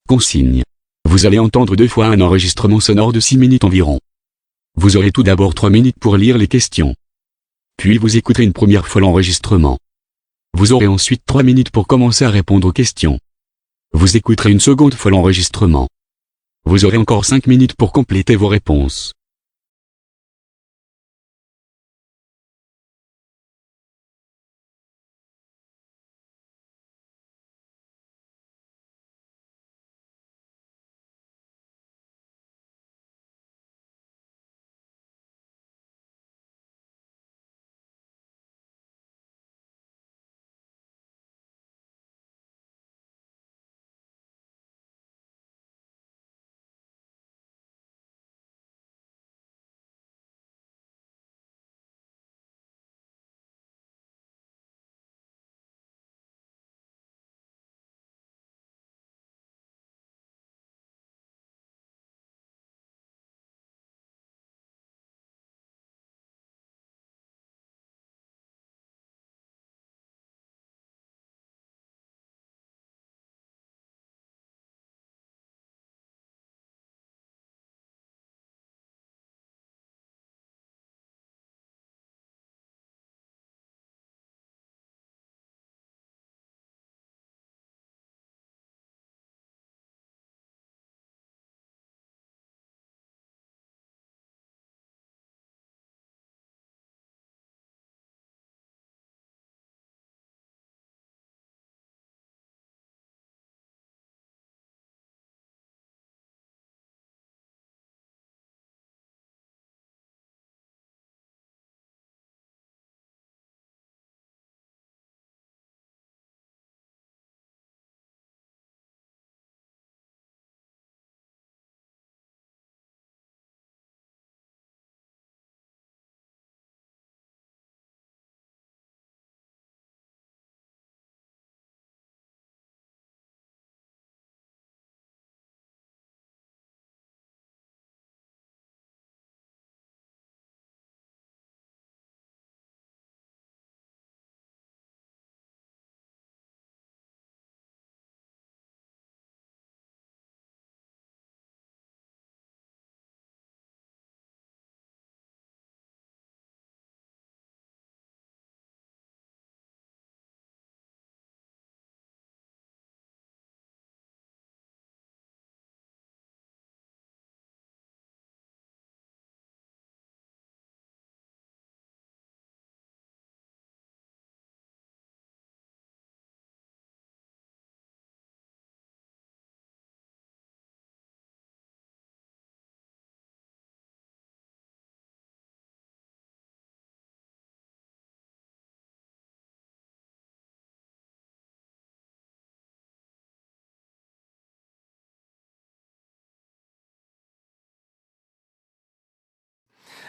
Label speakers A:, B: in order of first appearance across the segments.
A: Consigne. Vous allez entendre 2 fois un enregistrement sonore de 6 minutes environ. Vous aurez tout d'abord 3 minutes pour lire les questions. Puis vous écouterez une première fois l'enregistrement. Vous aurez ensuite 3 minutes pour commencer à répondre aux questions. Vous écouterez une seconde fois l'enregistrement. Vous aurez encore 5 minutes pour compléter vos réponses.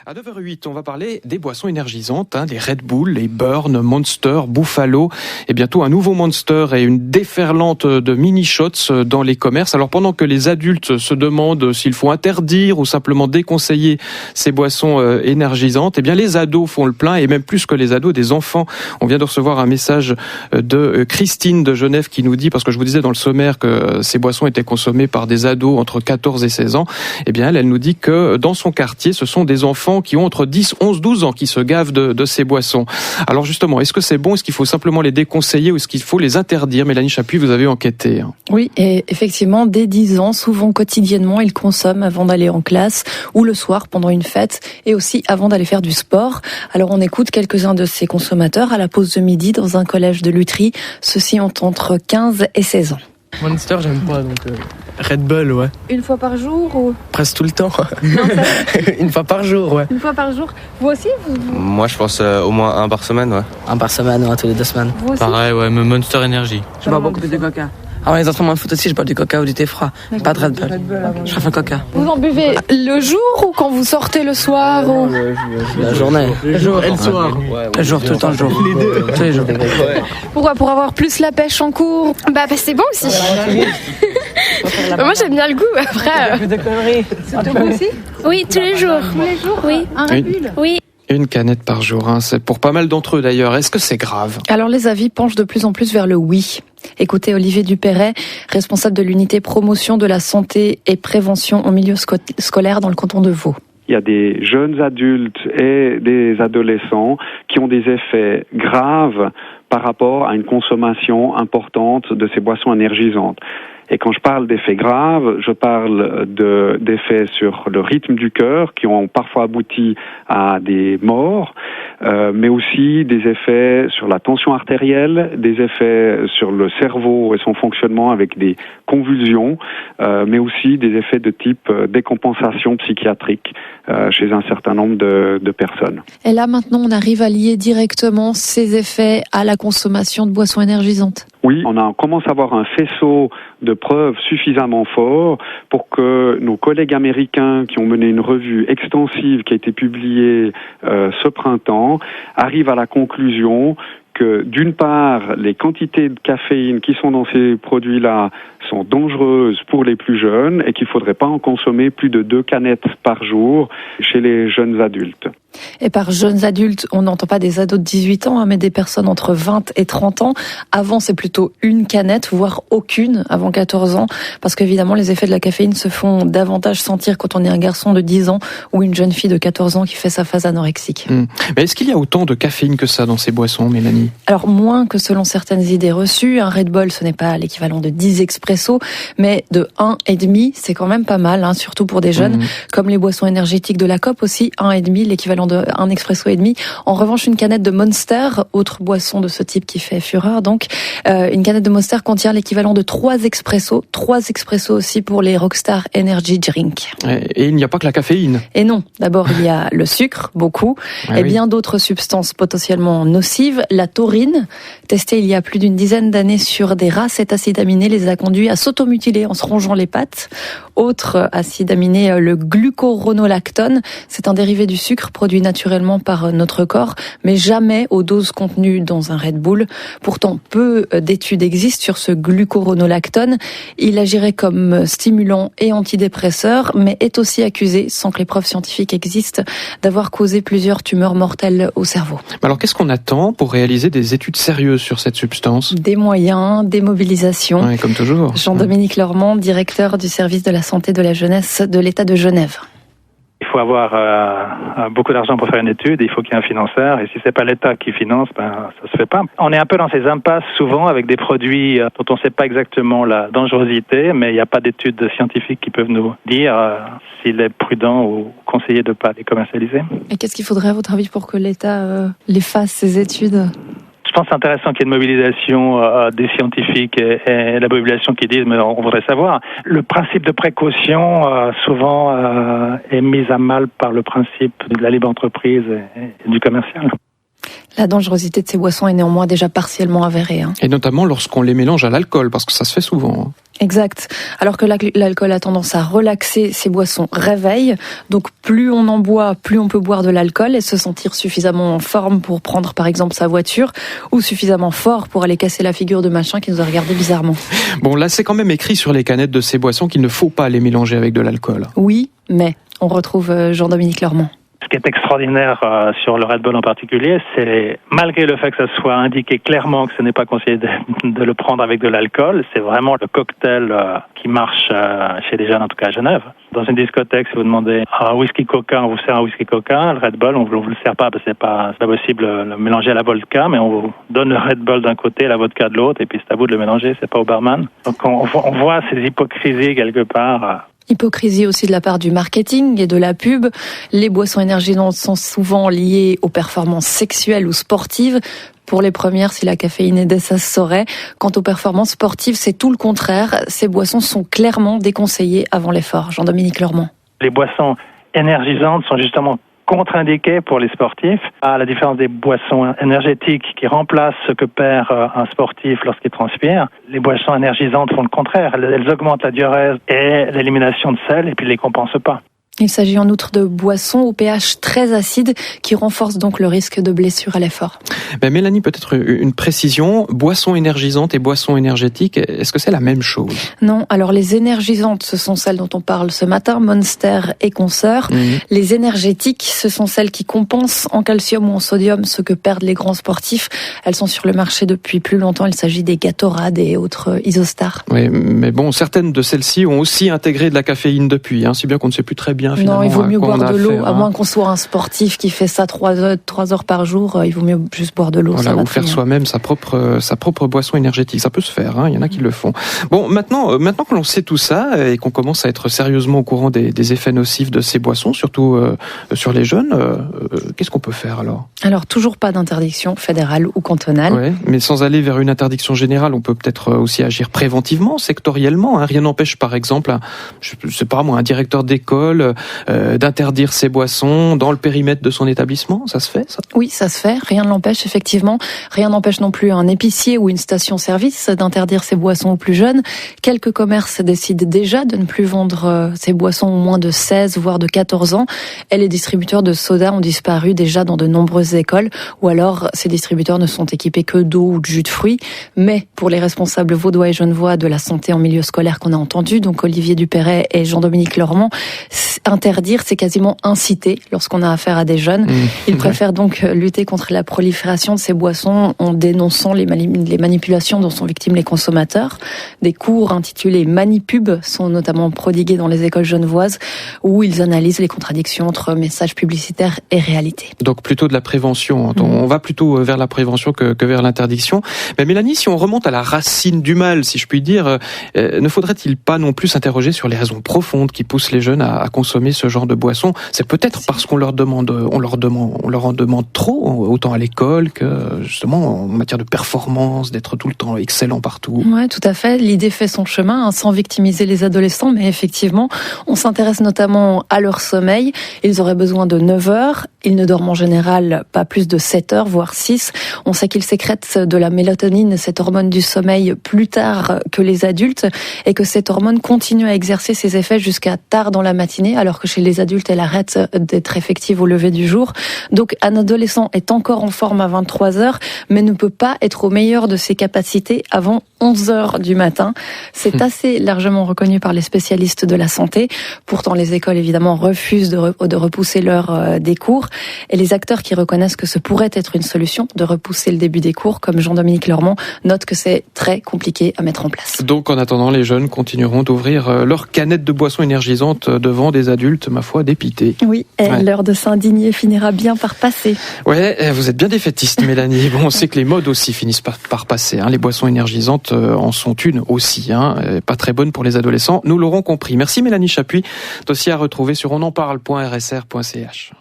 B: À 9h08, on va parler des boissons énergisantes, les Red Bull, les Burn, Monster, Buffalo et bientôt un nouveau Monster et une déferlante de mini-shots dans les commerces. Alors pendant que les adultes se demandent s'il faut interdire ou simplement déconseiller ces boissons énergisantes, eh bien les ados font le plein et même plus que les ados, des enfants. On vient de recevoir un message de Christine de Genève qui nous dit, parce que je vous disais dans le sommaire que ces boissons étaient consommées par des ados entre 14 et 16 ans, eh bien elle nous dit que dans son quartier, ce sont des enfants qui ont entre 10, 11, 12 ans qui se gavent de ces boissons. Alors justement, est-ce que c'est bon? Est-ce qu'il faut simplement les déconseiller ou est-ce qu'il faut les interdire? Mélanie Chapuis, vous avez enquêté.
C: Oui, et effectivement, dès 10 ans, souvent quotidiennement, ils consomment avant d'aller en classe ou le soir pendant une fête et aussi avant d'aller faire du sport. Alors on écoute quelques-uns de ces consommateurs à la pause de midi dans un collège de Lutry. Ceux-ci ont entre 15 et 16 ans.
D: Monster, j'aime pas, donc Red Bull, ouais.
E: Une fois par jour ou...
D: Presque tout le temps.
E: Non,
D: Une fois par jour, ouais.
E: Une fois par jour. Vous aussi
F: Moi, je pense au moins un par semaine, ouais.
D: Un par semaine, ouais, tous les 2 semaines.
E: Vous aussi
G: Pareil, ouais, mais Monster Energy.
H: Je bois beaucoup de coca. Ah, les entraînements de foot aussi, je bois du coca ou du thé froid. Pas de Red Bull. Je préfère coca.
E: Vous en buvez le jour ou quand vous sortez le soir ou...
D: La journée.
H: Le jour et le soir.
D: Le jour, tout le temps, le jour. Les deux. Tous les jours.
E: Pourquoi? Pour avoir plus la pêche en cours?
I: Bah c'est bon aussi. Moi j'aime bien le goût après.
E: Vous aussi?
I: Oui, tous les jours.
E: Tous les jours?
I: Oui.
E: Un Red Bull?
I: Oui.
B: Une canette par jour, c'est pour pas mal d'entre eux d'ailleurs. Est-ce que c'est grave?
C: Alors les avis penchent de plus en plus vers le oui. Écoutez Olivier Dupéret, responsable de l'unité promotion de la santé et prévention au milieu scolaire dans le canton de Vaud.
G: Il y a des jeunes adultes et des adolescents qui ont des effets graves par rapport à une consommation importante de ces boissons énergisantes. Et quand je parle d'effets graves, je parle d'effets sur le rythme du cœur qui ont parfois abouti à des morts, mais aussi des effets sur la tension artérielle, des effets sur le cerveau et son fonctionnement avec des convulsions, mais aussi des effets de type décompensation psychiatrique chez un certain nombre de personnes.
E: Et là maintenant on arrive à lier directement ces effets à la consommation de boissons énergisantes.
G: Oui, on commence à avoir un faisceau de preuves suffisamment fort pour que nos collègues américains qui ont mené une revue extensive qui a été publiée ce printemps arrivent à la conclusion que d'une part, les quantités de caféine qui sont dans ces produits-là sont dangereuses pour les plus jeunes et qu'il ne faudrait pas en consommer plus de 2 canettes par jour chez les jeunes adultes.
C: Et par jeunes adultes, on n'entend pas des ados de 18 ans, mais des personnes entre 20 et 30 ans. Avant, c'est plutôt une canette, voire aucune, avant 14 ans, parce qu'évidemment, les effets de la caféine se font davantage sentir quand on est un garçon de 10 ans ou une jeune fille de 14 ans qui fait sa phase anorexique.
B: Mais est-ce qu'il y a autant de caféine que ça dans ces boissons, Mélanie ?
C: Alors, moins que selon certaines idées reçues. Un Red Bull, ce n'est pas l'équivalent de 10 expressos, mais de 1,5, c'est quand même pas mal, surtout pour des jeunes, comme les boissons énergétiques de la COP aussi, 1,5, l'équivalent de 1 expresso et demi. En revanche, une canette de Monster, autre boisson de ce type qui fait fureur, donc, une canette de Monster contient l'équivalent de 3 expressos aussi pour les Rockstar Energy Drink.
B: Et il n'y a pas que la caféine.
C: Et non, d'abord il y a le sucre, beaucoup, et bien d'autres substances potentiellement nocives. La taurine, testée il y a plus d'une dizaine d'années sur des rats, cet acide aminé les a conduits à s'automutiler en se rongeant les pattes. Autre acide aminé, le glucuronolactone, c'est un dérivé du sucre produit naturellement par notre corps, mais jamais aux doses contenues dans un Red Bull. Pourtant, peu d'études existent sur ce glucuronolactone. Il agirait comme stimulant et antidépresseur, mais est aussi accusé, sans que les preuves scientifiques existent, d'avoir causé plusieurs tumeurs mortelles au cerveau.
B: Alors qu'est-ce qu'on attend pour réaliser des études sérieuses sur cette substance ?
C: Des moyens, des mobilisations.
B: Ouais, comme toujours.
C: Jean-Dominique Lormand, directeur du service de la santé de la jeunesse de l'État de Genève.
J: Il faut avoir beaucoup d'argent pour faire une étude, il faut qu'il y ait un financeur, et si c'est pas l'État qui finance, ça se fait pas. On est un peu dans ces impasses souvent avec des produits dont on ne sait pas exactement la dangerosité, mais il n'y a pas d'études scientifiques qui peuvent nous dire s'il est prudent ou conseillé de ne pas les commercialiser.
C: Et qu'est-ce qu'il faudrait à votre avis pour que l'État les fasse, ces études ?
J: Je pense que c'est intéressant qu'il y ait une mobilisation des scientifiques et la population qui disent mais on voudrait savoir. Le principe de précaution souvent est mis à mal par le principe de la libre entreprise et du commercial.
C: La dangerosité de ces boissons est néanmoins déjà partiellement avérée.
B: Et notamment lorsqu'on les mélange à l'alcool, parce que ça se fait souvent.
C: Exact. Alors que l'alcool a tendance à relaxer, ces boissons réveillent. Donc plus on en boit, plus on peut boire de l'alcool et se sentir suffisamment en forme pour prendre par exemple sa voiture, ou suffisamment fort pour aller casser la figure de machin qui nous a regardé bizarrement.
B: Bon, là c'est quand même écrit sur les canettes de ces boissons qu'il ne faut pas les mélanger avec de l'alcool.
C: Oui, mais on retrouve Jean-Dominique Lormand.
J: Ce qui est extraordinaire sur le Red Bull en particulier, c'est malgré le fait que ça soit indiqué clairement que ce n'est pas conseillé de le prendre avec de l'alcool, c'est vraiment le cocktail qui marche chez les jeunes, en tout cas à Genève. Dans une discothèque, si vous demandez un whisky coca, on vous sert un whisky coca. Le Red Bull, on vous le sert pas parce que c'est pas possible de le mélanger à la vodka, mais on vous donne le Red Bull d'un côté et la vodka de l'autre, et puis c'est à vous de le mélanger, c'est pas au barman. Donc on voit ces hypocrisies quelque part.
C: Hypocrisie aussi de la part du marketing et de la pub. Les boissons énergisantes sont souvent liées aux performances sexuelles ou sportives. Pour les premières, si la caféine aidait, ça se saurait. Quant aux performances sportives, c'est tout le contraire. Ces boissons sont clairement déconseillées avant l'effort. Jean-Dominique Lormand.
J: Les boissons énergisantes sont justement contre-indiquées pour les sportifs, à la différence des boissons énergétiques qui remplacent ce que perd un sportif lorsqu'il transpire. Les boissons énergisantes font le contraire. Elles augmentent la diurèse et l'élimination de sel et puis ne les compensent pas.
C: Il s'agit en outre de boissons au pH très acide qui renforcent donc le risque de blessure à l'effort.
B: Mélanie, peut-être une précision. Boissons énergisantes et boissons énergétiques, est-ce que c'est la même chose?
C: Non, alors les énergisantes, ce sont celles dont on parle ce matin, Monster et consorts. Les énergétiques, ce sont celles qui compensent en calcium ou en sodium ce que perdent les grands sportifs. Elles sont sur le marché depuis plus longtemps. Il s'agit des Gatorade et autres Isostar.
B: Oui, mais bon, certaines de celles-ci ont aussi intégré de la caféine depuis, si bien qu'on ne sait plus très bien finalement.
C: Non, il vaut mieux boire de l'eau, à moins
B: moins
C: qu'on soit un sportif qui fait ça 3 heures par jour, il vaut mieux juste boire de l'eau.
B: Voilà, ou faire soi-même sa propre boisson énergétique. Ça peut se faire, il y en a qui le font. Bon, maintenant que l'on sait tout ça et qu'on commence à être sérieusement au courant des effets nocifs de ces boissons, surtout sur les jeunes, qu'est-ce qu'on peut faire alors?
C: Alors, toujours pas d'interdiction fédérale ou cantonale.
B: Ouais, mais sans aller vers une interdiction générale, on peut peut-être aussi agir préventivement, sectoriellement. Rien n'empêche, par exemple, un directeur d'école d'interdire ces boissons dans le périmètre de son établissement. Ça se fait, ça?
C: Oui, ça se fait. Rien ne l'empêche, effectivement. Rien n'empêche non plus un épicier ou une station-service d'interdire ces boissons aux plus jeunes. Quelques commerces décident déjà de ne plus vendre ces boissons aux moins de 16, voire de 14 ans. Et les distributeurs de soda ont disparu déjà dans de nombreuses écoles. Ou alors, ces distributeurs ne sont équipés que d'eau ou de jus de fruits. Mais pour les responsables vaudois et genevois de la santé en milieu scolaire qu'on a entendu, donc Olivier Dupéret et Jean-Dominique Lormand, interdire, c'est quasiment inciter lorsqu'on a affaire à des jeunes. Ils préfèrent donc lutter contre la prolifération de ces boissons en dénonçant les manipulations dont sont victimes les consommateurs. Des cours intitulés Manipub sont notamment prodigués dans les écoles genevoises où ils analysent les contradictions entre messages publicitaires et réalité.
B: Donc plutôt de la prévention. On va plutôt vers la prévention que vers l'interdiction. Mais Mélanie, si on remonte à la racine du mal, si je puis dire, ne faudrait-il pas non plus s'interroger sur les raisons profondes qui poussent les jeunes à consommer ce genre de boissons? C'est peut-être parce qu'on leur en demande trop, autant à l'école que justement en matière de performance, d'être tout le temps excellent partout.
C: Ouais, tout à fait. L'idée fait son chemin, sans victimiser les adolescents, mais effectivement, on s'intéresse notamment à leur sommeil. Ils auraient besoin de 9 heures. Ils ne dorment en général pas plus de 7 heures, voire 6. On sait qu'ils sécrètent de la mélatonine, cette hormone du sommeil, plus tard que les adultes, et que cette hormone continue à exercer ses effets jusqu'à tard dans la matinée, alors que chez les adultes, elle arrête d'être effective au lever du jour. Donc, un adolescent est encore en forme à 23 heures, mais ne peut pas être au meilleur de ses capacités avant 11 heures du matin. C'est assez largement reconnu par les spécialistes de la santé. Pourtant, les écoles, évidemment, refusent de repousser l'heure des cours. Et les acteurs qui reconnaissent que ce pourrait être une solution de repousser le début des cours, comme Jean-Dominique Lormand, notent que c'est très compliqué à mettre en place.
B: Donc, en attendant, les jeunes continueront d'ouvrir leurs canettes de boissons énergisantes devant des adultes, ma foi, dépités.
C: Oui, et l'heure de s'indigner finira bien par passer.
B: Ouais, vous êtes bien défaitiste, Mélanie. Bon, on sait que les modes aussi finissent par passer. Les boissons énergisantes en sont une aussi. Pas très bonnes pour les adolescents. Nous l'aurons compris. Merci Mélanie Chapuis. Dossier à retrouver sur onenparle.rsr.ch.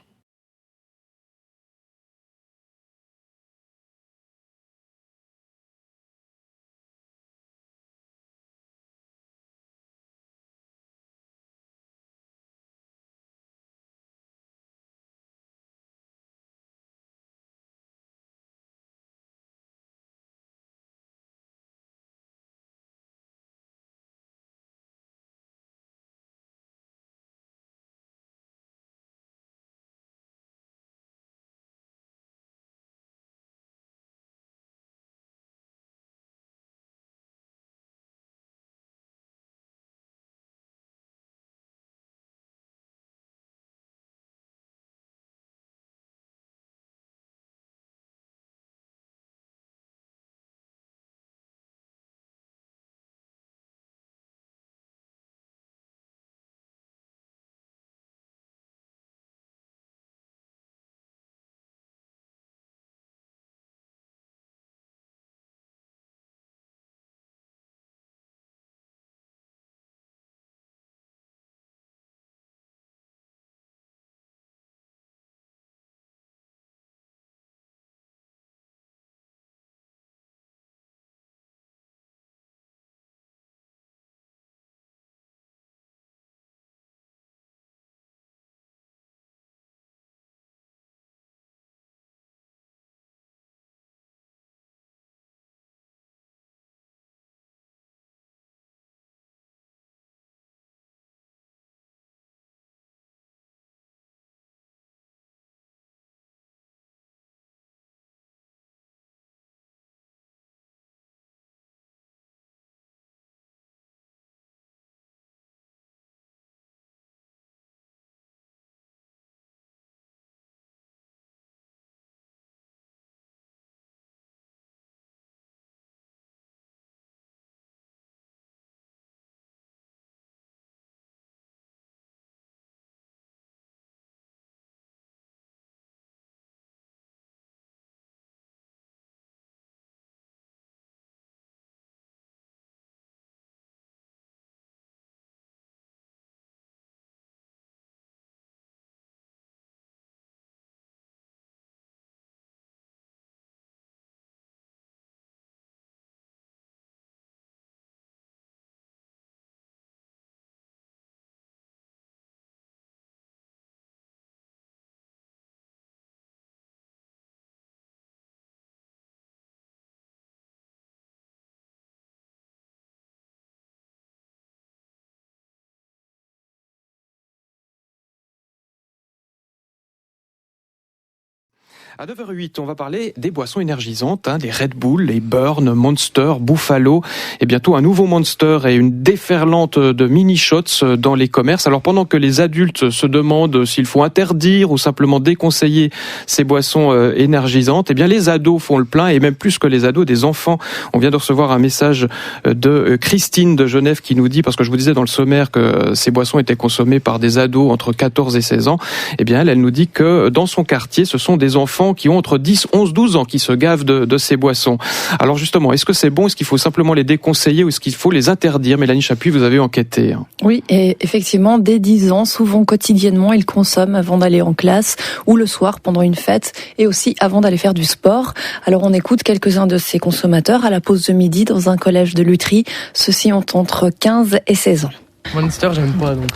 B: À 9h08, on va parler des boissons énergisantes, les Red Bull, les Burn, Monster, Buffalo et bientôt un nouveau Monster et une déferlante de mini shots dans les commerces. Alors pendant que les adultes se demandent s'il faut interdire ou simplement déconseiller ces boissons énergisantes, bien les ados font le plein et même plus que les ados, des enfants. On vient de recevoir un message de Christine de Genève qui nous dit, parce que je vous disais dans le sommaire que ces boissons étaient consommées par des ados entre 14 et 16 ans, elle nous dit que dans son quartier, ce sont des enfants qui ont entre 10, 11, 12 ans qui se gavent de ces boissons. Alors justement, est-ce que c'est bon? Est-ce qu'il faut simplement les déconseiller ou est-ce qu'il faut les interdire? Mélanie Chapuis, vous avez enquêté.
C: Oui, et effectivement, dès 10 ans, souvent quotidiennement, ils consomment avant d'aller en classe ou le soir pendant une fête et aussi avant d'aller faire du sport. Alors on écoute quelques-uns de ces consommateurs à la pause de midi dans un collège de Lutry. Ceux-ci ont entre 15 et 16 ans.
D: Monster, j'aime pas, donc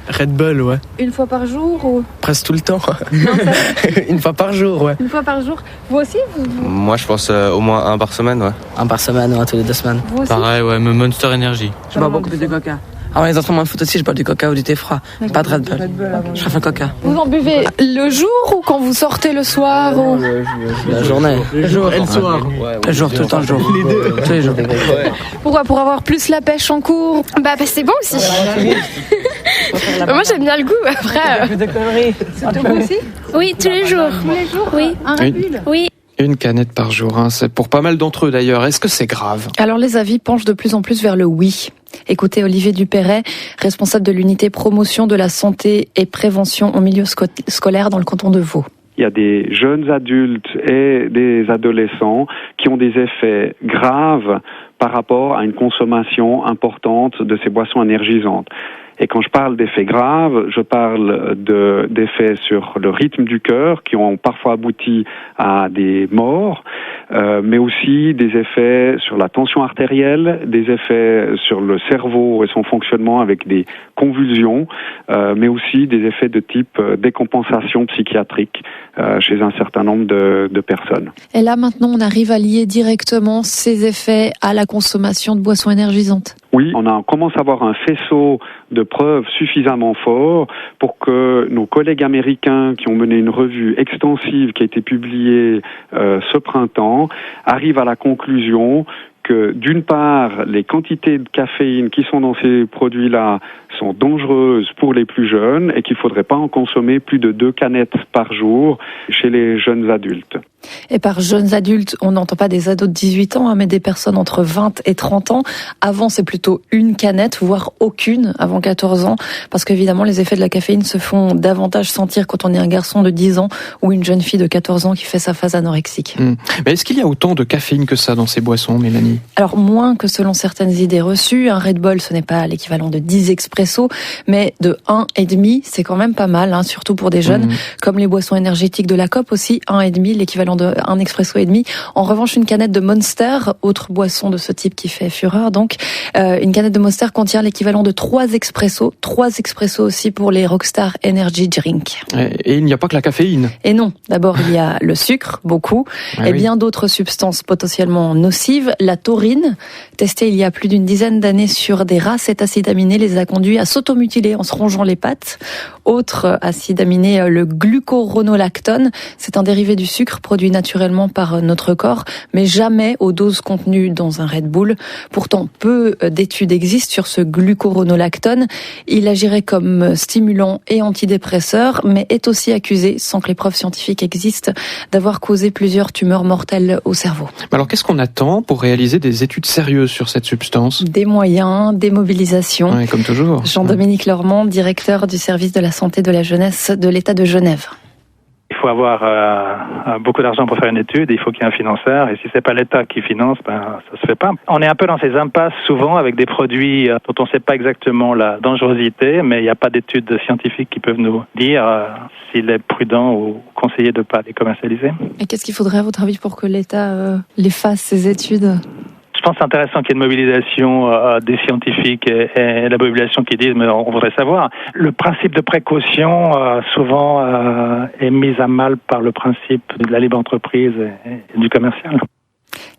D: Red Bull, ouais.
I: Une fois par jour ou...
D: Presque tout le temps. Une fois par jour, ouais.
I: Une fois par jour. Vous aussi
F: Moi, je pense au moins un par semaine, ouais.
D: Un par semaine, ouais, tous les 2 semaines.
I: Vous aussi?
K: Pareil, ouais, mais Monster Energy.
H: Je bois beaucoup de coca. Avant les entraînements de foot aussi, je bois du coca ou du thé froid. Pas de Red Bull. Je préfère coca.
I: Vous en buvez le jour ou quand vous sortez le soir ou...
D: La journée.
K: Le jour et le soir.
H: Le jour, tout le temps, le jour.
K: Les deux.
H: Tous les jours.
I: Pourquoi? Pour avoir plus la pêche en cours? Bah c'est bon aussi. Moi j'aime bien le goût, après...
H: Plus de conneries.
I: Vous aussi?
L: Oui, tous les jours.
I: Tous les jours?
L: Oui.
I: Un Red Bull?
L: Oui.
B: Une canette par jour, c'est pour pas mal d'entre eux d'ailleurs. Est-ce que c'est grave?
C: Alors les avis penchent de plus en plus vers le oui. Écoutez Olivier Dupéret, responsable de l'unité promotion de la santé et prévention au milieu scolaire dans le canton de Vaud.
G: Il y a des jeunes adultes et des adolescents qui ont des effets graves par rapport à une consommation importante de ces boissons énergisantes. Et quand je parle d'effets graves, je parle d'effets sur le rythme du cœur qui ont parfois abouti à des morts, mais aussi des effets sur la tension artérielle, des effets sur le cerveau et son fonctionnement avec des convulsions, mais aussi des effets de type décompensation psychiatrique chez un certain nombre de personnes.
E: Et là maintenant on arrive à lier directement ces effets à la consommation de boissons énergisantes.
G: Oui, on commence à avoir un faisceau de preuves suffisamment fort pour que nos collègues américains qui ont mené une revue extensive qui a été publiée ce printemps arrivent à la conclusion que d'une part, les quantités de caféine qui sont dans ces produits-là sont dangereuses pour les plus jeunes et qu'il ne faudrait pas en consommer plus de 2 canettes par jour chez les jeunes adultes.
C: Et par jeunes adultes, on n'entend pas des ados de 18 ans, mais des personnes entre 20 et 30 ans. Avant, c'est plutôt une canette, voire aucune, avant 14 ans, parce qu'évidemment, les effets de la caféine se font davantage sentir quand on est un garçon de 10 ans ou une jeune fille de 14 ans qui fait sa phase anorexique.
B: Mais est-ce qu'il y a autant de caféine que ça dans ces boissons, Mélanie?
C: Alors, moins que selon certaines idées reçues. Un Red Bull, ce n'est pas l'équivalent de 10 expressos, mais de 1,5, c'est quand même pas mal, surtout pour des jeunes, comme les boissons énergétiques de la COP aussi, 1,5, l'équivalent de 1 expresso et demi. En revanche, une canette de Monster, autre boisson de ce type qui fait fureur, donc, une canette de Monster contient l'équivalent de 3 expressos aussi pour les Rockstar Energy Drink.
B: Et il n'y a pas que la caféine.
C: Et non, d'abord il y a le sucre, beaucoup, et bien d'autres substances potentiellement nocives. La taurine, testée il y a plus d'une dizaine d'années sur des rats, cet acide aminé les a conduits à s'automutiler en se rongeant les pattes. Autre acide aminé, le glucuronolactone, c'est un dérivé du sucre produit naturellement par notre corps, mais jamais aux doses contenues dans un Red Bull. Pourtant, peu d'études existent sur ce glucuronolactone. Il agirait comme stimulant et antidépresseur, mais est aussi accusé, sans que les preuves scientifiques existent, d'avoir causé plusieurs tumeurs mortelles au cerveau.
B: Alors, qu'est-ce qu'on attend pour réaliser des études sérieuses sur cette substance?
C: Des moyens, des mobilisations.
B: Ouais, comme toujours.
C: Jean-Dominique Lormand, directeur du service de la santé de la jeunesse de l'État de Genève.
J: Il faut avoir beaucoup d'argent pour faire une étude, il faut qu'il y ait un financeur, et si c'est pas l'État qui finance, ça se fait pas. On est un peu dans ces impasses souvent avec des produits dont on ne sait pas exactement la dangerosité, mais il n'y a pas d'études scientifiques qui peuvent nous dire s'il est prudent ou conseillé de ne pas les commercialiser.
E: Et qu'est-ce qu'il faudrait à votre avis pour que l'État les fasse, ces études ?
J: Je pense que c'est intéressant qu'il y ait une mobilisation des scientifiques et la population qui disent mais on voudrait savoir. Le principe de précaution souvent est mis à mal par le principe de la libre entreprise et du commercial.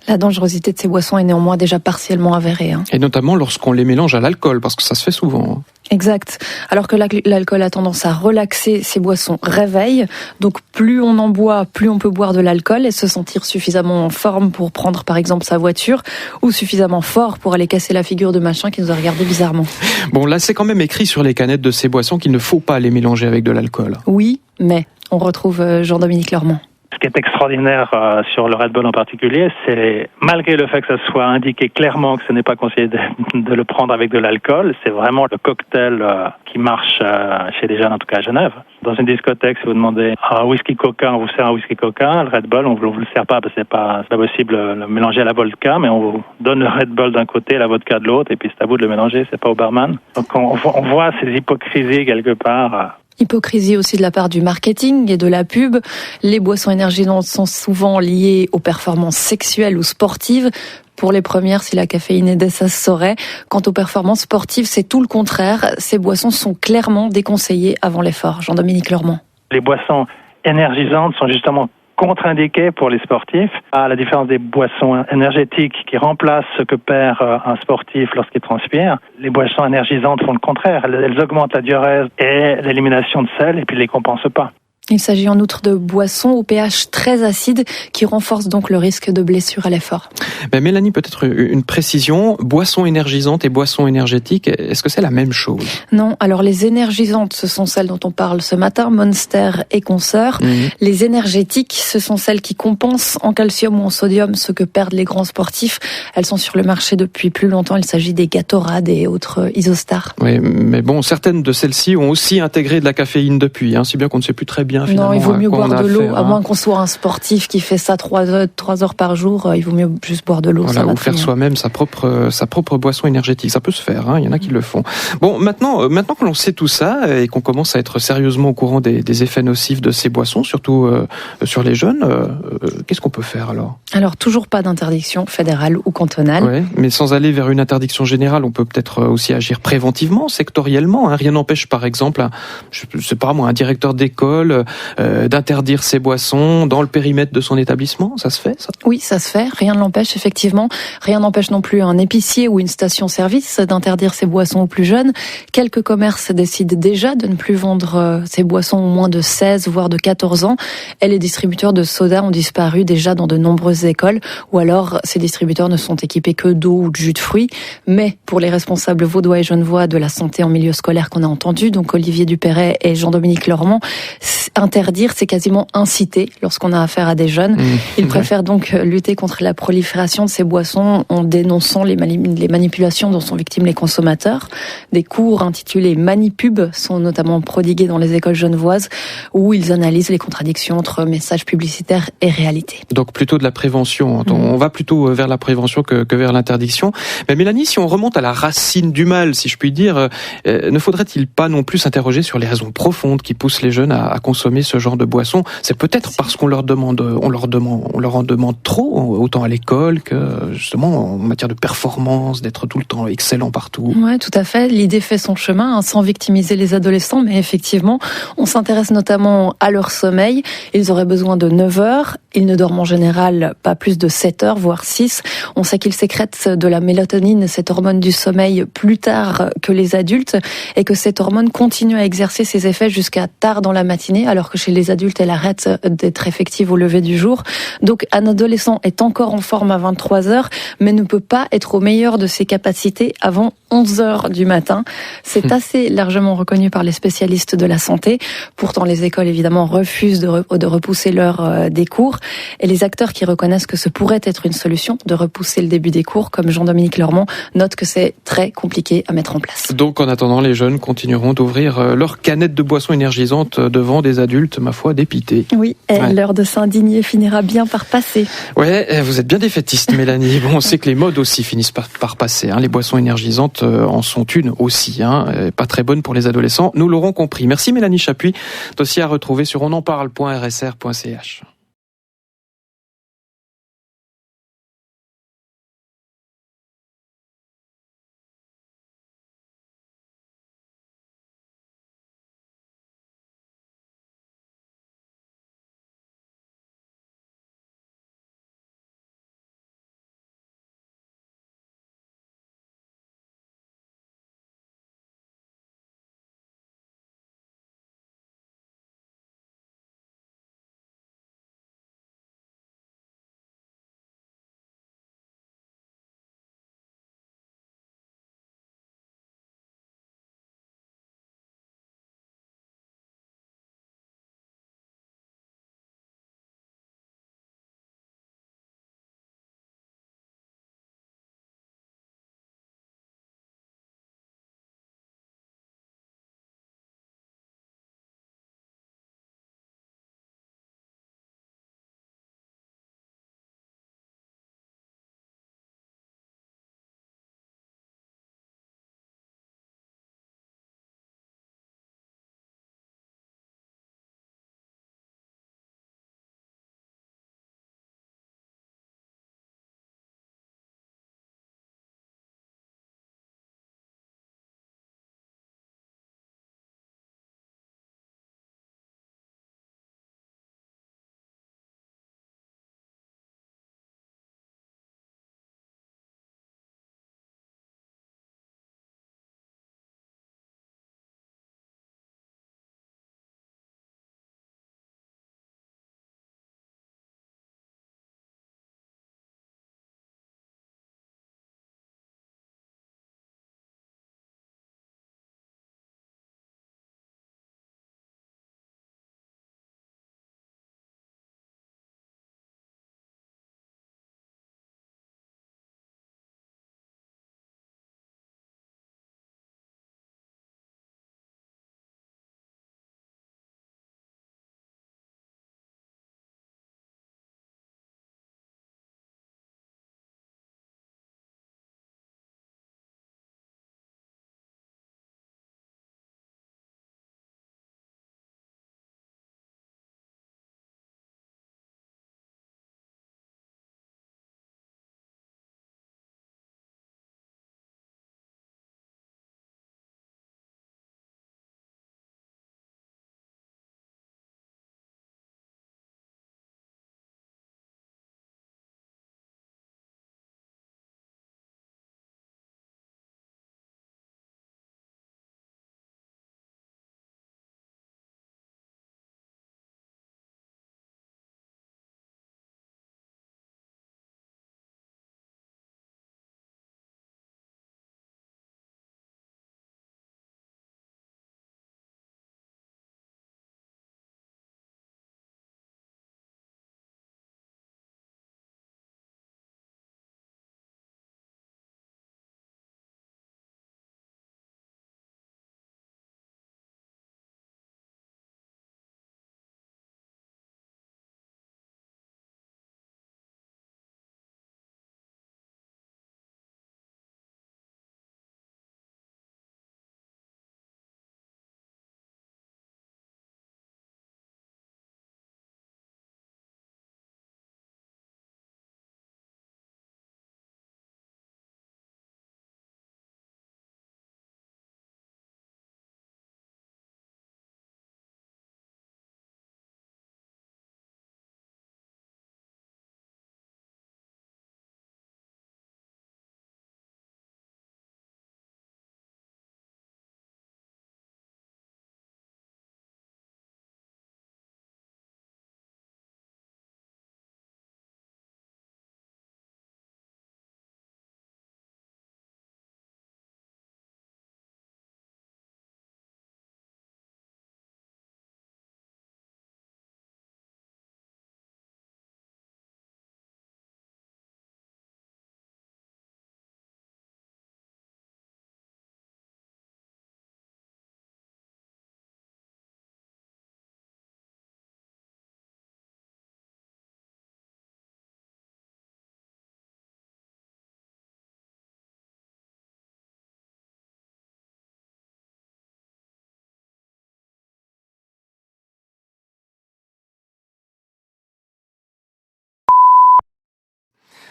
C: La dangerosité de ces boissons est néanmoins déjà partiellement avérée.
B: Et notamment lorsqu'on les mélange à l'alcool, parce que ça se fait souvent.
C: Exact. Alors que l'alcool a tendance à relaxer, ces boissons réveillent. Donc plus on en boit, plus on peut boire de l'alcool et se sentir suffisamment en forme pour prendre par exemple sa voiture ou suffisamment fort pour aller casser la figure de machin qui nous a regardé bizarrement.
B: Bon, là, c'est quand même écrit sur les canettes de ces boissons qu'il ne faut pas les mélanger avec de l'alcool.
C: Oui, mais on retrouve Jean-Dominique Leurmand.
J: Ce qui est extraordinaire sur le Red Bull en particulier, c'est malgré le fait que ça soit indiqué clairement que ce n'est pas conseillé de le prendre avec de l'alcool, c'est vraiment le cocktail qui marche chez les jeunes, en tout cas à Genève. Dans une discothèque, si vous demandez un whisky coca, on vous sert un whisky coca. Le Red Bull, on vous le sert pas parce que c'est pas possible de le mélanger à la vodka, mais on vous donne le Red Bull d'un côté, la vodka de l'autre, et puis c'est à vous de le mélanger, c'est pas au barman. Donc on voit ces hypocrisies quelque part.
C: Hypocrisie aussi de la part du marketing et de la pub. Les boissons énergisantes sont souvent liées aux performances sexuelles ou sportives. Pour les premières, si la caféine aidait, ça se saurait. Quant aux performances sportives, c'est tout le contraire. Ces boissons sont clairement déconseillées avant l'effort. Jean-Dominique Leurmand.
J: Les boissons énergisantes sont justement contre-indiquées pour les sportifs, à la différence des boissons énergétiques qui remplacent ce que perd un sportif lorsqu'il transpire. Les boissons énergisantes font le contraire. Elles augmentent la diurèse et l'élimination de sel et puis ne les compensent pas.
C: Il s'agit en outre de boissons au pH très acide qui renforcent donc le risque de blessure à l'effort.
B: Mélanie, peut-être une précision. Boissons énergisantes et boissons énergétiques, est-ce que c'est la même chose?
C: Non, alors les énergisantes, ce sont celles dont on parle ce matin, Monster et consorts. Les énergétiques, ce sont celles qui compensent en calcium ou en sodium ce que perdent les grands sportifs. Elles sont sur le marché depuis plus longtemps. Il s'agit des Gatorade et autres Isostar.
B: Oui, mais bon, certaines de celles-ci ont aussi intégré de la caféine depuis, si bien qu'on ne sait plus très bien.
C: Non, il vaut mieux boire de l'eau, à moins qu'on soit un sportif qui fait ça 3 heures par jour, il vaut mieux juste boire de l'eau.
B: Voilà, ou faire soi-même sa propre boisson énergétique. Ça peut se faire, il y en a qui le font. Bon, maintenant que l'on sait tout ça et qu'on commence à être sérieusement au courant des effets nocifs de ces boissons, surtout sur les jeunes, qu'est-ce qu'on peut faire alors?
C: Alors, toujours pas d'interdiction fédérale ou cantonale.
B: Ouais, mais sans aller vers une interdiction générale, on peut peut-être aussi agir préventivement, sectoriellement. Rien n'empêche, par exemple, un directeur d'école d'interdire ces boissons dans le périmètre de son établissement. Ça se fait, ça?
C: Oui, ça se fait. Rien ne l'empêche, effectivement. Rien n'empêche non plus un épicier ou une station-service d'interdire ces boissons aux plus jeunes. Quelques commerces décident déjà de ne plus vendre ces boissons aux moins de 16, voire de 14 ans. Et les distributeurs de soda ont disparu déjà dans de nombreuses écoles. Ou alors, ces distributeurs ne sont équipés que d'eau ou de jus de fruits. Mais pour les responsables vaudois et genevois de la santé en milieu scolaire qu'on a entendu, donc Olivier Dupéret et Jean-Dominique Leurmand, interdire, c'est quasiment inciter lorsqu'on a affaire à des jeunes. Ils préfèrent donc lutter contre la prolifération de ces boissons en dénonçant les manipulations dont sont victimes les consommateurs. Des cours intitulés Manipub sont notamment prodigués dans les écoles genevoises où ils analysent les contradictions entre messages publicitaires et réalité.
B: Donc plutôt de la prévention. On va plutôt vers la prévention que vers l'interdiction. Mais Mélanie, si on remonte à la racine du mal, si je puis dire, ne faudrait-il pas non plus s'interroger sur les raisons profondes qui poussent les jeunes à consommer ce genre de boisson? C'est peut-être parce qu'on leur en demande trop, autant à l'école que justement en matière de performance, d'être tout le temps excellent partout.
C: Ouais, tout à fait. L'idée fait son chemin, sans victimiser les adolescents, mais effectivement, on s'intéresse notamment à leur sommeil. Ils auraient besoin de 9 heures. Ils ne dorment en général pas plus de 7 heures, voire 6. On sait qu'ils sécrètent de la mélatonine, cette hormone du sommeil, plus tard que les adultes, et que cette hormone continue à exercer ses effets jusqu'à tard dans la matinée, alors que chez les adultes, elle arrête d'être effective au lever du jour. Donc, un adolescent est encore en forme à 23 heures, mais ne peut pas être au meilleur de ses capacités avant 11 heures du matin. C'est assez largement reconnu par les spécialistes de la santé. Pourtant, les écoles, évidemment, refusent de repousser l'heure des cours. Et les acteurs qui reconnaissent que ce pourrait être une solution de repousser le début des cours, comme Jean-Dominique Leurmand, notent que c'est très compliqué à mettre en place.
B: Donc, en attendant, les jeunes continueront d'ouvrir leurs canettes de boissons énergisantes devant des adultes, ma foi, dépités.
C: Oui, et l'heure de s'indigner finira bien par passer.
B: Ouais, vous êtes bien défaitiste, Mélanie. Bon, on sait que les modes aussi finissent par passer. Les boissons énergisantes en sont une aussi. Pas très bonnes pour les adolescents. Nous l'aurons compris. Merci Mélanie Chapuis. Dossier à retrouver sur onenparle.rsr.ch.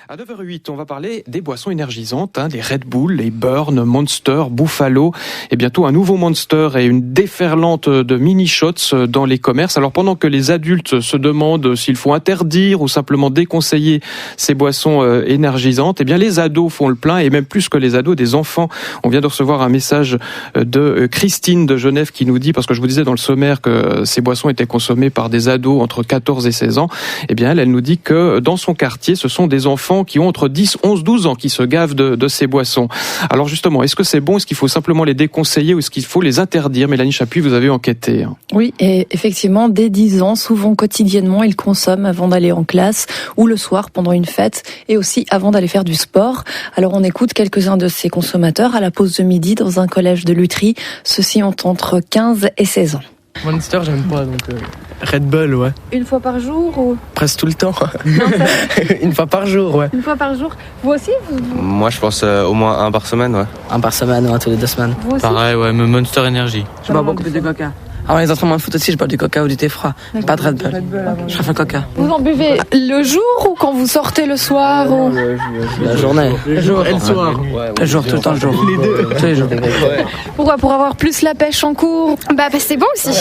B: À 9h08, on va parler des boissons énergisantes, les Red Bull, les Burn, Monster, Buffalo, et bientôt un nouveau Monster et une déferlante de mini shots dans les commerces. Alors pendant que les adultes se demandent s'il faut interdire ou simplement déconseiller ces boissons énergisantes, eh bien les ados font le plein, et même plus que les ados, des enfants. On vient de recevoir un message de Christine de Genève qui nous dit, parce que je vous disais dans le sommaire que ces boissons étaient consommées par des ados entre 14 et 16 ans, eh bien elle nous dit que dans son quartier, ce sont des enfants qui ont entre 10, 11, 12 ans qui se gavent de ces boissons. Alors justement, est-ce que c'est bon? Est-ce qu'il faut simplement les déconseiller ou est-ce qu'il faut les interdire? Mélanie Chapuis, vous avez enquêté.
C: Oui, et effectivement, dès 10 ans, souvent quotidiennement, ils consomment avant d'aller en classe ou le soir pendant une fête et aussi avant d'aller faire du sport. Alors on écoute quelques-uns de ces consommateurs à la pause de midi dans un collège de Lutry. Ceux-ci ont entre 15 et 16 ans.
D: Monster, j'aime pas, donc Red Bull, ouais.
I: Une fois par jour ou...
D: Presque tout le temps.
I: Non,
D: Une fois par jour, ouais.
I: Une fois par jour. Vous aussi
F: Moi, je pense au moins un par semaine, ouais.
D: Un par semaine, ouais, tous les 2 semaines.
I: Vous aussi
K: Pareil, ouais, mais Monster Energy.
H: Je bois beaucoup de coca. Avant les entraînements de foot aussi, je bois du coca ou du thé froid. Pas de Red Bull. Je préfère coca.
E: Vous en buvez le jour ou quand vous sortez le soir ou...
D: La journée.
K: Le jour et le soir.
H: Le jour, tout le temps, le jour. Les deux. Tous les jours.
E: Pourquoi? Pour avoir plus la pêche en cours?
I: Bah c'est bon aussi.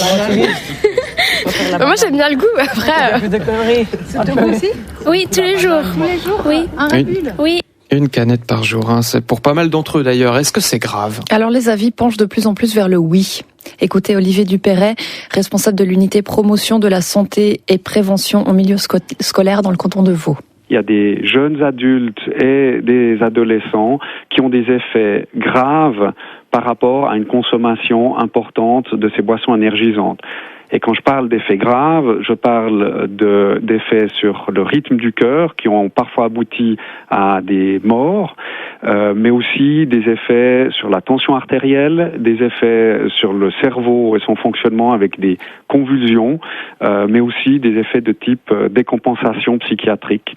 I: Moi j'aime bien le goût, après...
E: Vous aussi?
I: Oui, tous les jours.
E: Tous les jours?
I: Oui.
E: Un Red Bull?
I: Oui.
B: Une canette par jour, c'est pour pas mal d'entre eux d'ailleurs. Est-ce que c'est grave?
C: Alors les avis penchent de plus en plus vers le oui. Écoutez Olivier Dupéret, responsable de l'unité promotion de la santé et prévention en milieu scolaire dans le canton de Vaud.
G: Il y a des jeunes adultes et des adolescents qui ont des effets graves par rapport à une consommation importante de ces boissons énergisantes. Et quand je parle d'effets graves, je parle d'effets sur le rythme du cœur qui ont parfois abouti à des morts, mais aussi des effets sur la tension artérielle, des effets sur le cerveau et son fonctionnement avec des convulsions, mais aussi des effets de type décompensation psychiatrique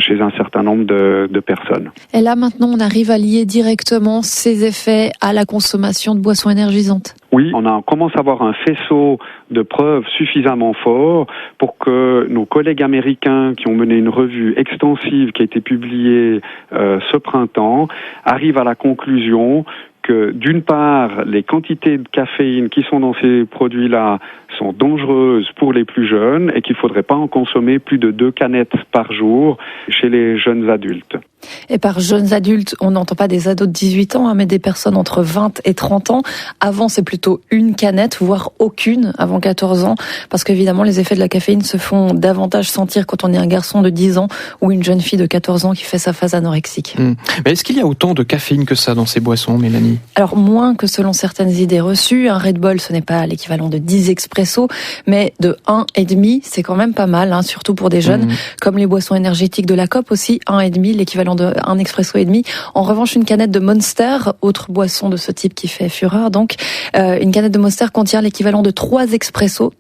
G: chez un certain nombre de personnes.
E: Et là maintenant, on arrive à lier directement ces effets à la consommation de boissons énergisantes.
G: Oui, on commence à avoir un faisceau de preuves suffisamment fort pour que nos collègues américains qui ont mené une revue extensive qui a été publiée ce printemps arrivent à la conclusion que d'une part, les quantités de caféine qui sont dans ces produits-là sont dangereuses pour les plus jeunes et qu'il ne faudrait pas en consommer plus de 2 canettes par jour chez les jeunes adultes.
C: Et par jeunes adultes, on n'entend pas des ados de 18 ans, mais des personnes entre 20 et 30 ans. Avant, c'est plutôt une canette, voire aucune, avant 14 ans, parce qu'évidemment, les effets de la caféine se font davantage sentir quand on est un garçon de 10 ans ou une jeune fille de 14 ans qui fait sa phase anorexique.
B: Mais est-ce qu'il y a autant de caféine que ça dans ces boissons, Mélanie?
C: Alors, moins que selon certaines idées reçues. Un Red Bull, ce n'est pas l'équivalent de 10 expresso, mais de 1,5, c'est quand même pas mal, surtout pour des jeunes, comme les boissons énergétiques de la COP aussi, 1,5, l'équivalent de 1 expresso et demi. En revanche, une canette de Monster, autre boisson de ce type qui fait fureur, donc, une canette de Monster contient l'équivalent de 3 expressos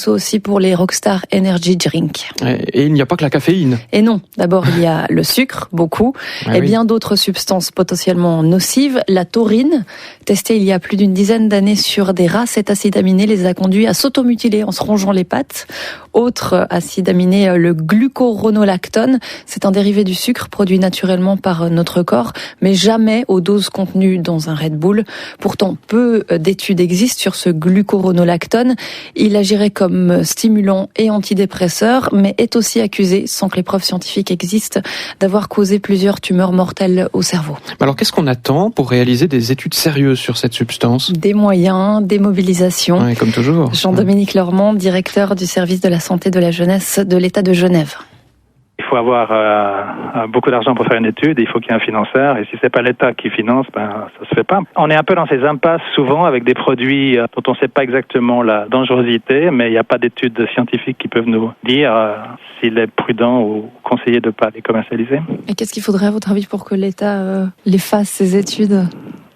C: aussi pour les Rockstar Energy Drink.
B: Et il n'y a pas que la caféine.
C: Et non, d'abord il y a le sucre, beaucoup, et bien d'autres substances potentiellement nocives. La taurine, testée il y a plus d'une dizaine d'années sur des rats, cet acide aminé les a conduits à s'automutiler en se rongeant les pattes. Autre acide aminé, le glucuronolactone, c'est un dérivé du sucre produit naturellement par notre corps, mais jamais aux doses contenues dans un Red Bull. Pourtant, peu d'études existent sur ce glucuronolactone. Il agirait comme stimulant et antidépresseur, mais est aussi accusé, sans que les preuves scientifiques existent, d'avoir causé plusieurs tumeurs mortelles au cerveau.
B: Alors, qu'est-ce qu'on attend pour réaliser des études sérieuses sur cette substance?
C: Des moyens, des mobilisations.
B: Ouais, comme toujours.
C: Jean-Dominique Lormand, directeur du service de la santé de la jeunesse de l'État de Genève.
J: Il faut avoir beaucoup d'argent pour faire une étude, il faut qu'il y ait un financeur, et si c'est pas l'État qui finance, ça se fait pas. On est un peu dans ces impasses souvent avec des produits dont on ne sait pas exactement la dangerosité, mais il n'y a pas d'études scientifiques qui peuvent nous dire s'il est prudent ou conseillé de ne pas les commercialiser.
E: Et qu'est-ce qu'il faudrait à votre avis pour que l'État les fasse, ces études ?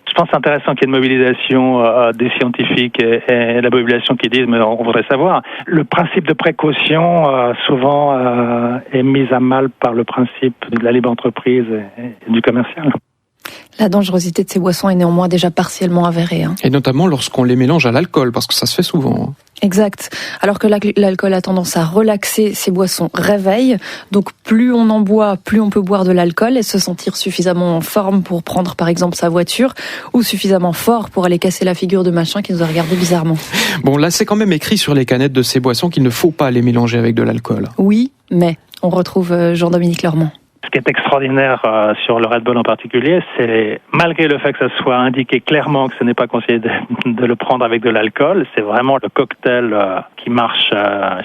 J: Je pense que c'est intéressant qu'il y ait une mobilisation des scientifiques et la population qui disent mais on voudrait savoir. Le principe de précaution souvent est mis à mal par le principe de la libre entreprise et du commercial.
C: La dangerosité de ces boissons est néanmoins déjà partiellement avérée.
B: Et notamment lorsqu'on les mélange à l'alcool, parce que ça se fait souvent.
C: Exact. Alors que l'alcool a tendance à relaxer, ces boissons réveillent. Donc plus on en boit, plus on peut boire de l'alcool et se sentir suffisamment en forme pour prendre par exemple sa voiture, ou suffisamment fort pour aller casser la figure de machin qui nous a regardé bizarrement.
B: Bon, là c'est quand même écrit sur les canettes de ces boissons qu'il ne faut pas les mélanger avec de l'alcool.
C: Oui, mais on retrouve Jean-Dominique Leurmand.
J: Ce qui est extraordinaire sur le Red Bull en particulier, c'est malgré le fait que ça soit indiqué clairement que ce n'est pas conseillé de le prendre avec de l'alcool, c'est vraiment le cocktail qui marche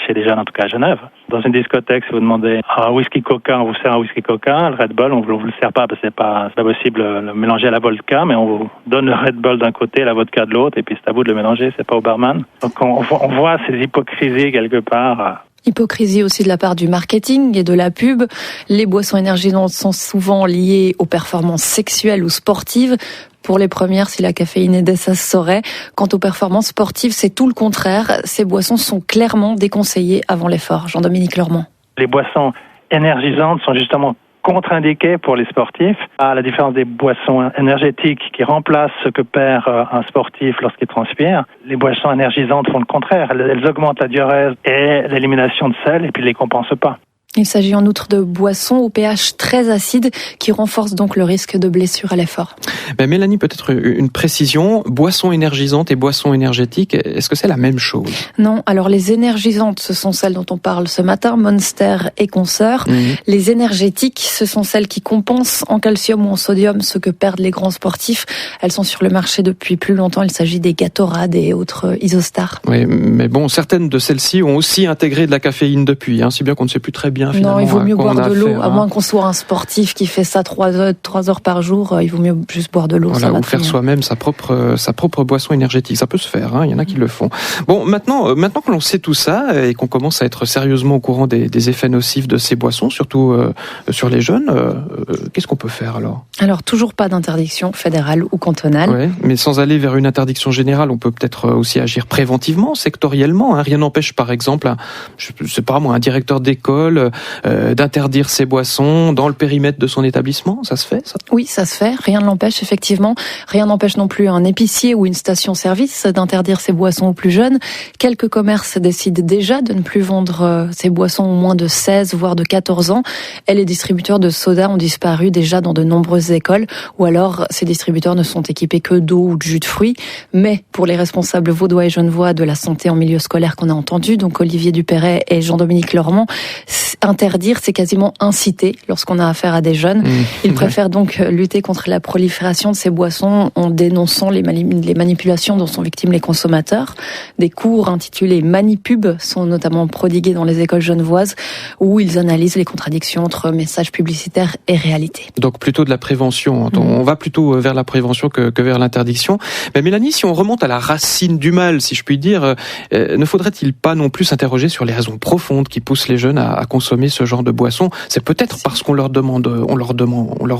J: chez les jeunes, en tout cas à Genève. Dans une discothèque, si vous demandez un whisky coca, on vous sert un whisky coca. Le Red Bull, on vous le sert pas parce que c'est pas possible de le mélanger à la vodka, mais on vous donne le Red Bull d'un côté, la vodka de l'autre, et puis c'est à vous de le mélanger, c'est pas au barman. Donc on voit ces hypocrisies quelque part.
C: Hypocrisie aussi de la part du marketing et de la pub. Les boissons énergisantes sont souvent liées aux performances sexuelles ou sportives. Pour les premières, si la caféine aidait, ça se saurait. Quant aux performances sportives, c'est tout le contraire. Ces boissons sont clairement déconseillées avant l'effort. Jean-Dominique Leurmand.
J: Les boissons énergisantes sont justement contre-indiquées pour les sportifs, à la différence des boissons énergétiques qui remplacent ce que perd un sportif lorsqu'il transpire. Les boissons énergisantes font le contraire. Elles augmentent la diurèse et l'élimination de sel et puis ne les compensent pas.
C: Il s'agit en outre de boissons au pH très acide qui renforcent donc le risque de blessure à l'effort.
B: Ben Mélanie, peut-être une précision. Boissons énergisantes et boissons énergétiques, est-ce que c'est la même chose?
C: Non, alors les énergisantes, ce sont celles dont on parle ce matin, Monster et consorts. Les énergétiques, ce sont celles qui compensent en calcium ou en sodium ce que perdent les grands sportifs. Elles sont sur le marché depuis plus longtemps. Il s'agit des Gatorade et autres Isostar.
B: Oui, mais bon, certaines de celles-ci ont aussi intégré de la caféine depuis, si bien qu'on ne sait plus très bien finalement.
C: Non, il vaut mieux boire de l'eau, à
B: moins
C: moins qu'on soit un sportif qui fait ça 3 heures par jour, il vaut mieux juste boire de l'eau.
B: Voilà, ou faire soi-même sa propre boisson énergétique. Ça peut se faire, il y en a qui le font. Bon, maintenant que l'on sait tout ça et qu'on commence à être sérieusement au courant des effets nocifs de ces boissons, surtout sur les jeunes, qu'est-ce qu'on peut faire alors?
C: Alors, toujours pas d'interdiction fédérale ou cantonale.
B: Ouais, mais sans aller vers une interdiction générale, on peut peut-être aussi agir préventivement, sectoriellement. Rien n'empêche, par exemple, un directeur d'école d'interdire ces boissons dans le périmètre de son établissement. Ça se fait, ça?
C: Oui, ça se fait. Rien ne l'empêche, effectivement. Rien n'empêche non plus un épicier ou une station-service d'interdire ces boissons aux plus jeunes. Quelques commerces décident déjà de ne plus vendre ces boissons aux moins de 16, voire de 14 ans. Et les distributeurs de soda ont disparu déjà dans de nombreuses écoles. Ou alors, ces distributeurs ne sont équipés que d'eau ou de jus de fruits. Mais pour les responsables vaudois et genevois de la santé en milieu scolaire qu'on a entendu, donc Olivier Dupéret et Jean-Dominique Leurmand, interdire, c'est quasiment inciter lorsqu'on a affaire à des jeunes. Ils préfèrent donc lutter contre la prolifération de ces boissons en dénonçant les manipulations dont sont victimes les consommateurs. Des cours intitulés Manipub sont notamment prodigués dans les écoles genevoises où ils analysent les contradictions entre messages publicitaires et réalité.
B: Donc plutôt de la prévention. On va plutôt vers la prévention que vers l'interdiction. Mais Mélanie, si on remonte à la racine du mal, si je puis dire, ne faudrait-il pas non plus s'interroger sur les raisons profondes qui poussent les jeunes à consommer ce genre de boissons? C'est peut-être parce qu'on leur en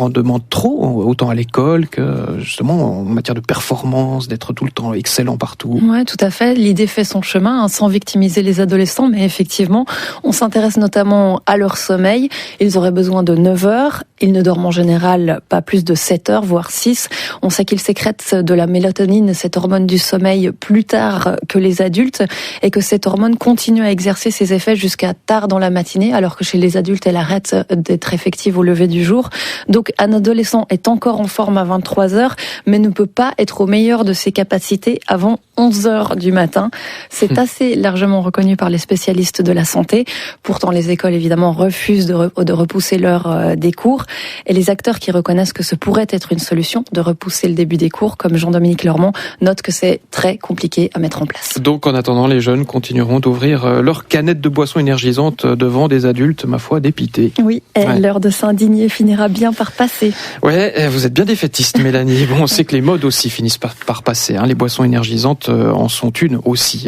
B: demande trop, autant à l'école que justement en matière de performance, d'être tout le temps excellent partout.
C: Ouais, tout à fait. L'idée fait son chemin, sans victimiser les adolescents, mais effectivement, on s'intéresse notamment à leur sommeil. Ils auraient besoin de 9 heures. Ils ne dorment en général pas plus de 7 heures, voire 6. On sait qu'ils sécrètent de la mélatonine, cette hormone du sommeil, plus tard que les adultes, et que cette hormone continue à exercer ses effets jusqu'à tard dans la matinée, alors que chez les adultes, elle arrête d'être effective au lever du jour. Donc, un adolescent est encore en forme à 23 heures, mais ne peut pas être au meilleur de ses capacités avant 11 heures du matin. C'est assez largement reconnu par les spécialistes de la santé. Pourtant, les écoles, évidemment, refusent de repousser l'heure des cours. Et les acteurs qui reconnaissent que ce pourrait être une solution de repousser le début des cours, comme Jean-Dominique Leurmand, notent que c'est très compliqué à mettre en place.
B: Donc, en attendant, les jeunes continueront d'ouvrir leurs canettes de boissons énergisantes devant des adultes, ma foi, dépités.
C: Oui, et l'heure de s'indigner finira bien par passer.
B: Ouais, vous êtes bien défaitiste, Mélanie. Bon, on sait que les modes aussi finissent par passer. Les boissons énergisantes en sont une aussi.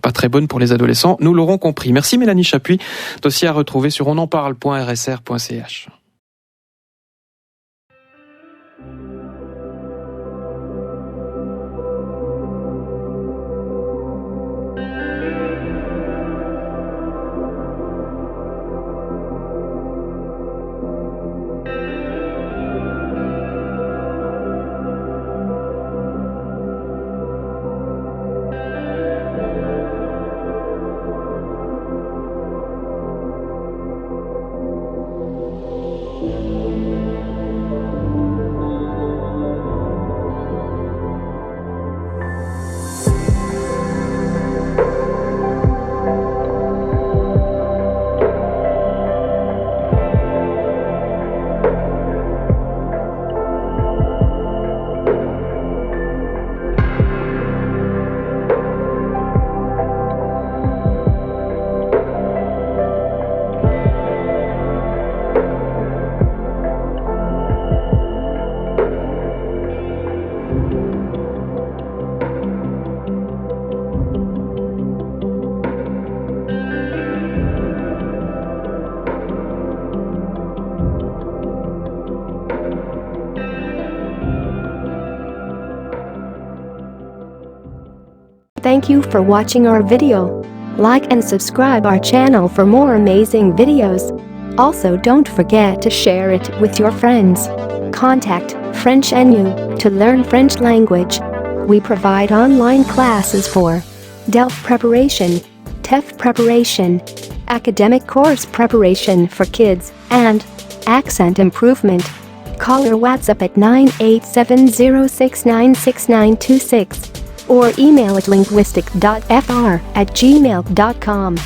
B: Pas très bonnes pour les adolescents. Nous l'aurons compris. Merci Mélanie Chapuis. Dossier à retrouver sur onenparle.rsr.ch.
L: Thank you for watching our video. Like and subscribe our channel for more amazing videos. Also, don't forget to share it with your friends. Contact French NU to learn French language. We provide online classes for DELF preparation, TEF preparation, academic course preparation for kids, and accent improvement. Call or WhatsApp at 98706966926 or email at linguistic.fr@gmail.com.